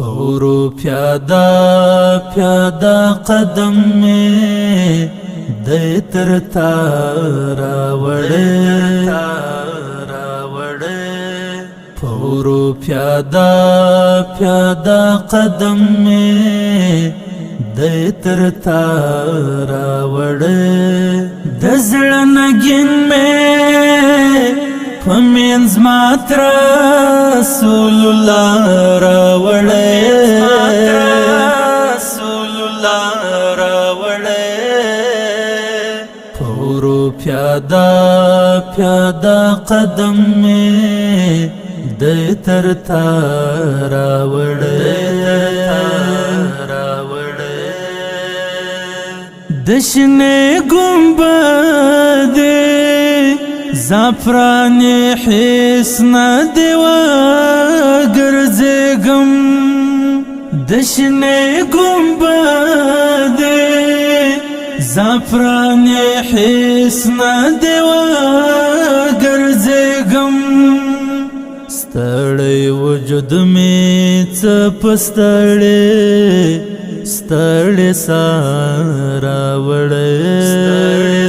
پورو پیادا پیادا قدم میں دے تر تارا وڑے پورو پیادا پیادا قدم میں دے تر تارا وڑے دزڑ نگین میں فمینز مات رسول اللہ راوڑے پورو پیادا پیادا قدم میں دے تر تارا وڑے دشنے گنبد زعفرانی حسن دیوا گرزگم دشنے گنبد زعفرانی حسن دیوا گرزگم ستړی وجود می څپ ستړی ستړی سارا وړی